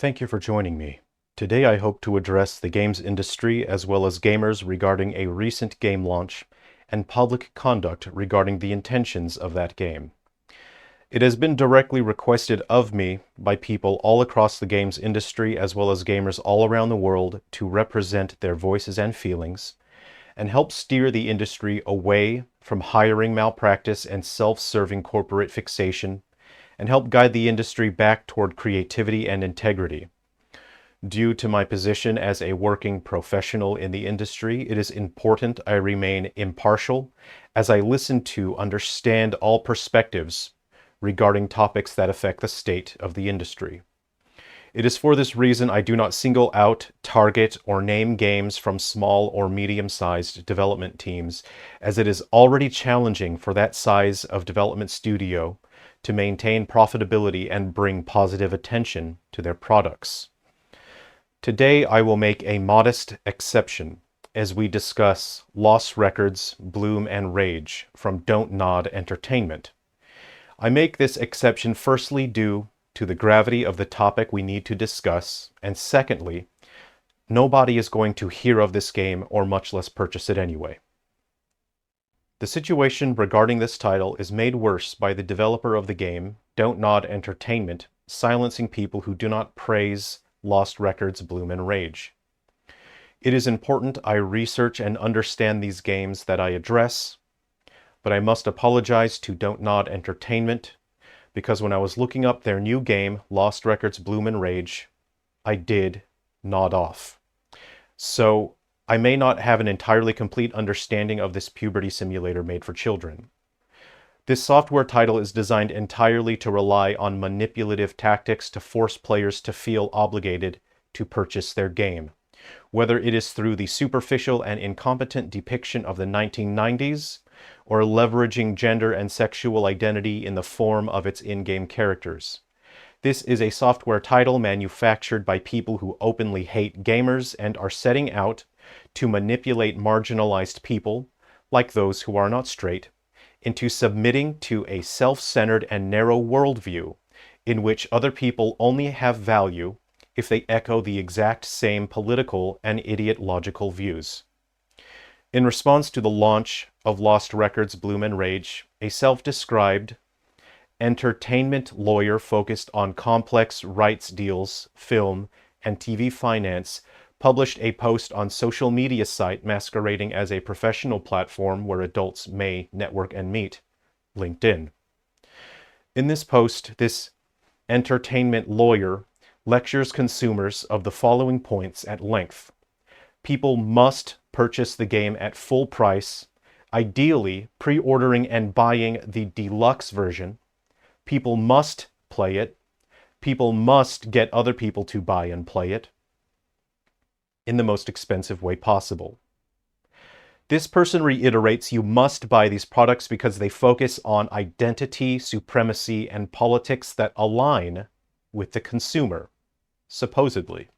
Thank you for joining me. Today I hope to address the games industry as well as gamers regarding a recent game launch and public conduct regarding the intentions of that game. It has been directly requested of me by people all across the games industry as well as gamers all around the world to represent their voices and feelings and help steer the industry away from hiring malpractice and self-serving corporate fixation and help guide the industry back toward creativity and integrity. Due to my position as a working professional in the industry, it is important I remain impartial as I listen to understand all perspectives regarding topics that affect the state of the industry. It is for this reason I do not single out, target, or name games from small or medium-sized development teams, as it is already challenging for that size of development studio to maintain profitability and bring positive attention to their products. Today I will make a modest exception as we discuss Lost Records, Bloom and Rage from Don't Nod Entertainment. I make this exception firstly due to the gravity of the topic we need to discuss, and secondly, nobody is going to hear of this game or much less purchase it anyway. The situation regarding this title is made worse by the developer of the game, Don't Nod Entertainment, silencing people who do not praise Lost Records, Bloom and Rage. It is important I research and understand these games that I address, but I must apologize to Don't Nod Entertainment because when I was looking up their new game, Lost Records, Bloom and Rage, I did nod off. So I may not have an entirely complete understanding of this puberty simulator made for children. This software title is designed entirely to rely on manipulative tactics to force players to feel obligated to purchase their game, whether it is through the superficial and incompetent depiction of the 1990s or leveraging gender and sexual identity in the form of its in-game characters. This is a software title manufactured by people who openly hate gamers and are setting out to manipulate marginalized people, like those who are not straight, into submitting to a self-centered and narrow worldview in which other people only have value if they echo the exact same political and ideological views. In response to the launch of Lost Records, Bloom and Rage, a self-described entertainment lawyer focused on complex rights deals, film, and TV finance published a post on social media site masquerading as a professional platform where adults may network and meet, LinkedIn. In this post, this entertainment lawyer lectures consumers of the following points at length. People must purchase the game at full price, ideally pre-ordering and buying the deluxe version. People must play it. People must get other people to buy and play it in the most expensive way possible. This person reiterates you must buy these products because they focus on identity, supremacy, and politics that align with the consumer, supposedly.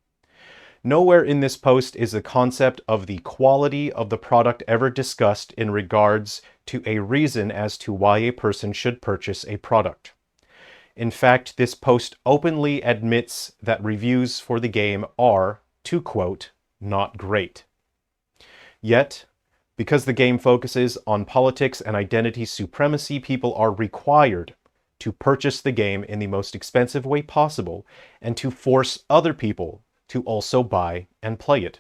Nowhere in this post is the concept of the quality of the product ever discussed in regards to a reason as to why a person should purchase a product. In fact, this post openly admits that reviews for the game are, to quote, not great. Yet, because the game focuses on politics and identity supremacy, people are required to purchase the game in the most expensive way possible and to force other people to also buy and play it.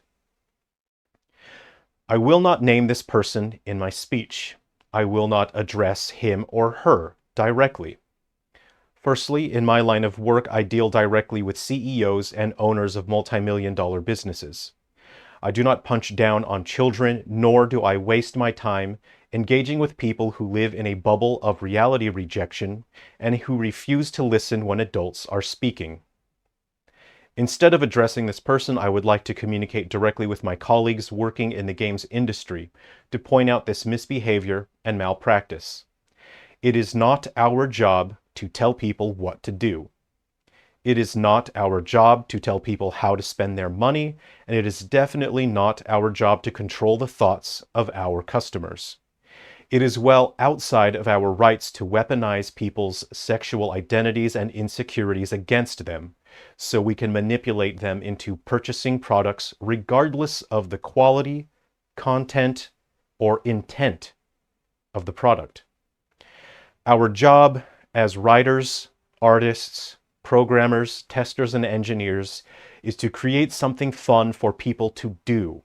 I will not name this person in my speech. I will not address him or her directly. Firstly, in my line of work, I deal directly with CEOs and owners of multi-million-dollar businesses. I do not punch down on children, nor do I waste my time engaging with people who live in a bubble of reality rejection and who refuse to listen when adults are speaking. Instead of addressing this person, I would like to communicate directly with my colleagues working in the games industry to point out this misbehavior and malpractice. It is not our job to tell people what to do. It is not our job to tell people how to spend their money, and it is definitely not our job to control the thoughts of our customers. It is well outside of our rights to weaponize people's sexual identities and insecurities against them, so we can manipulate them into purchasing products regardless of the quality, content, or intent of the product. Our job as writers, artists, programmers, testers, and engineers is to create something fun for people to do.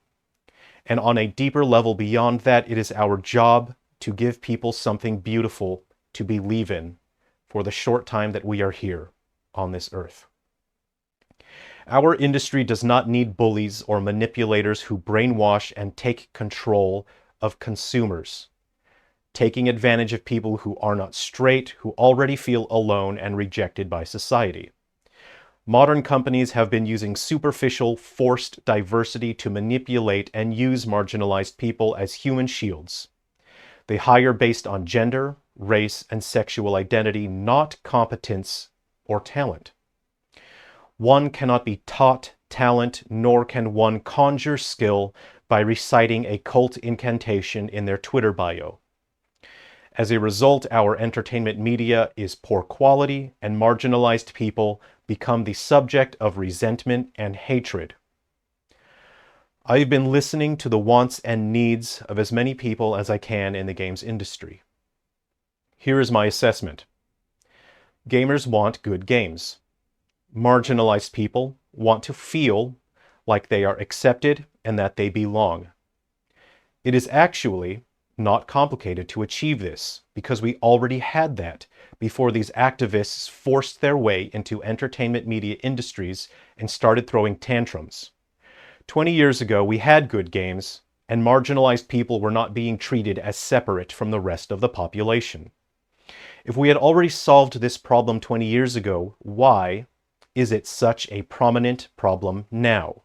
And on a deeper level beyond that, it is our job to give people something beautiful to believe in for the short time that we are here on this earth. Our industry does not need bullies or manipulators who brainwash and take control of consumers, taking advantage of people who are not straight, who already feel alone and rejected by society. Modern companies have been using superficial, forced diversity to manipulate and use marginalized people as human shields. They hire based on gender, race, and sexual identity, not competence or talent. One cannot be taught talent, nor can one conjure skill by reciting a cult incantation in their Twitter bio. As a result, our entertainment media is poor quality, and marginalized people become the subject of resentment and hatred. I've been listening to the wants and needs of as many people as I can in the games industry. Here is my assessment. Gamers want good games. Marginalized people want to feel like they are accepted and that they belong. It is actually not complicated to achieve this, because we already had that before these activists forced their way into entertainment media industries and started throwing tantrums. 20 years ago, we had good games, and marginalized people were not being treated as separate from the rest of the population. If we had already solved this problem 20 years ago, why is it such a prominent problem now?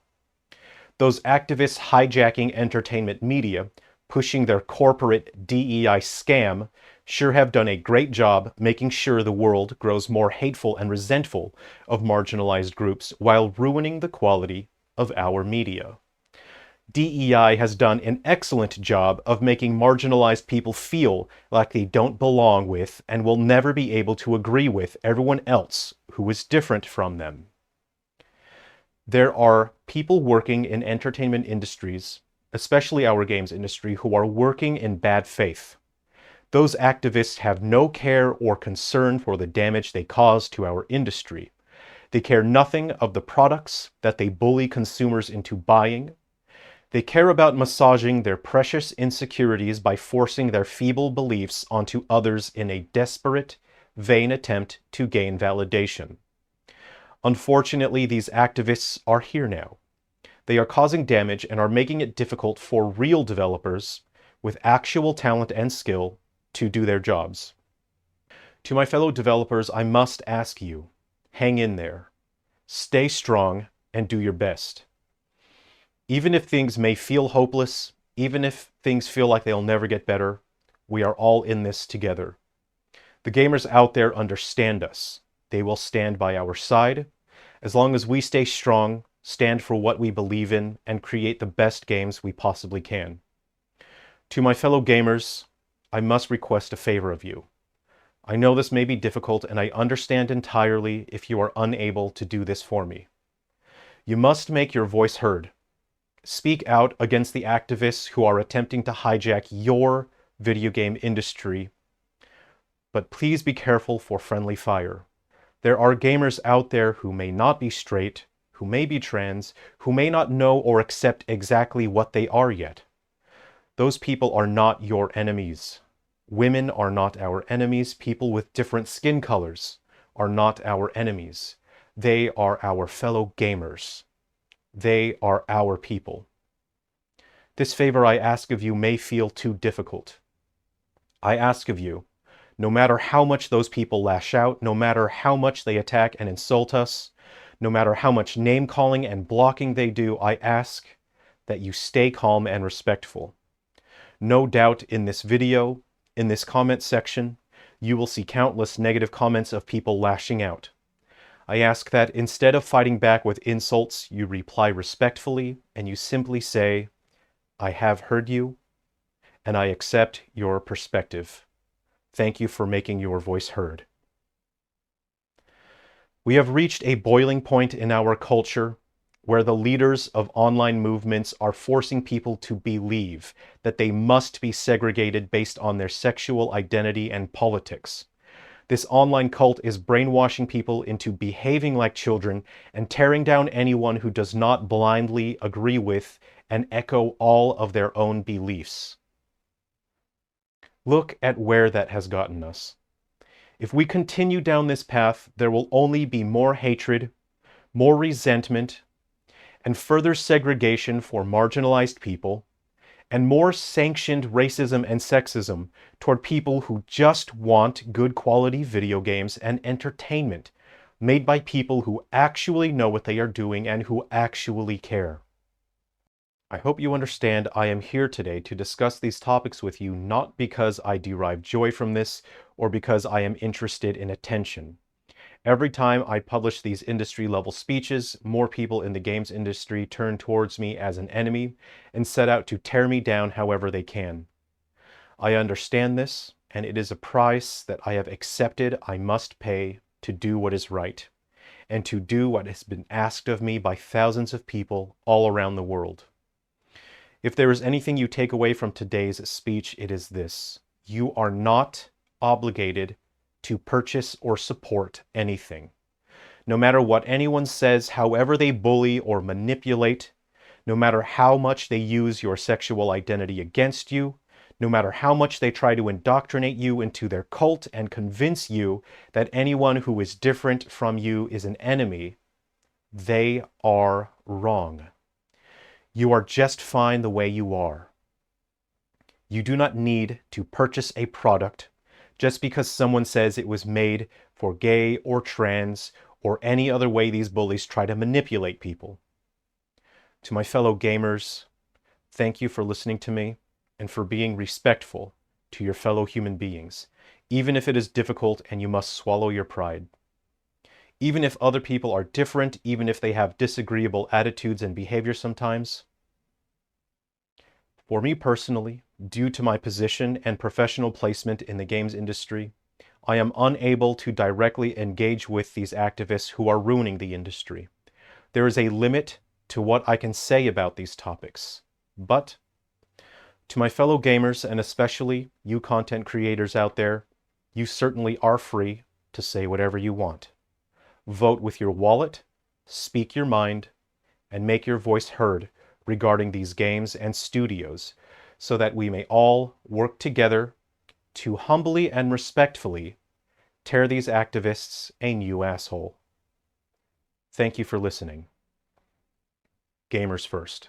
Those activists hijacking entertainment media, pushing their corporate DEI scam, sure have done a great job making sure the world grows more hateful and resentful of marginalized groups while ruining the quality of our media. DEI has done an excellent job of making marginalized people feel like they don't belong with and will never be able to agree with everyone else who is different from them. There are people working in entertainment industries, especially our games industry, who are working in bad faith. Those activists have no care or concern for the damage they cause to our industry. They care nothing of the products that they bully consumers into buying. They care about massaging their precious insecurities by forcing their feeble beliefs onto others in a desperate, vain attempt to gain validation. Unfortunately, these activists are here now. They are causing damage and are making it difficult for real developers with actual talent and skill to do their jobs. To my fellow developers, I must ask you, hang in there, stay strong, and do your best. Even if things may feel hopeless, even if things feel like they'll never get better, we are all in this together. The gamers out there understand us. They will stand by our side. As long as we stay strong, stand for what we believe in, and create the best games we possibly can. To my fellow gamers, I must request a favor of you. I know this may be difficult, and I understand entirely if you are unable to do this for me. You must make your voice heard. Speak out against the activists who are attempting to hijack your video game industry. But please be careful for friendly fire. There are gamers out there who may not be straight, who may be trans, who may not know or accept exactly what they are yet. Those people are not your enemies. Women are not our enemies. People with different skin colors are not our enemies. They are our fellow gamers. They are our people. This favor I ask of you may feel too difficult. I ask of you, no matter how much those people lash out, no matter how much they attack and insult us, no matter how much name-calling and blocking they do, I ask that you stay calm and respectful. No doubt in this video, in this comment section, you will see countless negative comments of people lashing out. I ask that instead of fighting back with insults, you reply respectfully and you simply say, I have heard you, and I accept your perspective. Thank you for making your voice heard. We have reached a boiling point in our culture where the leaders of online movements are forcing people to believe that they must be segregated based on their sexual identity and politics. This online cult is brainwashing people into behaving like children and tearing down anyone who does not blindly agree with and echo all of their own beliefs. Look at where that has gotten us. If we continue down this path, there will only be more hatred, more resentment, and further segregation for marginalized people, and more sanctioned racism and sexism toward people who just want good quality video games and entertainment made by people who actually know what they are doing and who actually care. I hope you understand I am here today to discuss these topics with you not because I derive joy from this or because I am interested in attention. Every time I publish these industry-level speeches, more people in the games industry turn towards me as an enemy and set out to tear me down however they can. I understand this, and it is a price that I have accepted I must pay to do what is right, and to do what has been asked of me by thousands of people all around the world. If there is anything you take away from today's speech, it is this: you are not obligated to purchase or support anything. No matter what anyone says, however they bully or manipulate, no matter how much they use your sexual identity against you, no matter how much they try to indoctrinate you into their cult and convince you that anyone who is different from you is an enemy, they are wrong. You are just fine the way you are. You do not need to purchase a product just because someone says it was made for gay or trans or any other way these bullies try to manipulate people. To my fellow gamers, thank you for listening to me and for being respectful to your fellow human beings, even if it is difficult and you must swallow your pride. Even if other people are different, even if they have disagreeable attitudes and behavior sometimes. For me personally, due to my position and professional placement in the games industry, I am unable to directly engage with these activists who are ruining the industry. There is a limit to what I can say about these topics. But to my fellow gamers, and especially you content creators out there, you certainly are free to say whatever you want. Vote with your wallet, speak your mind, and make your voice heard regarding these games and studios, so that we may all work together to humbly and respectfully tear these activists a new asshole. Thank you for listening. Gamers first.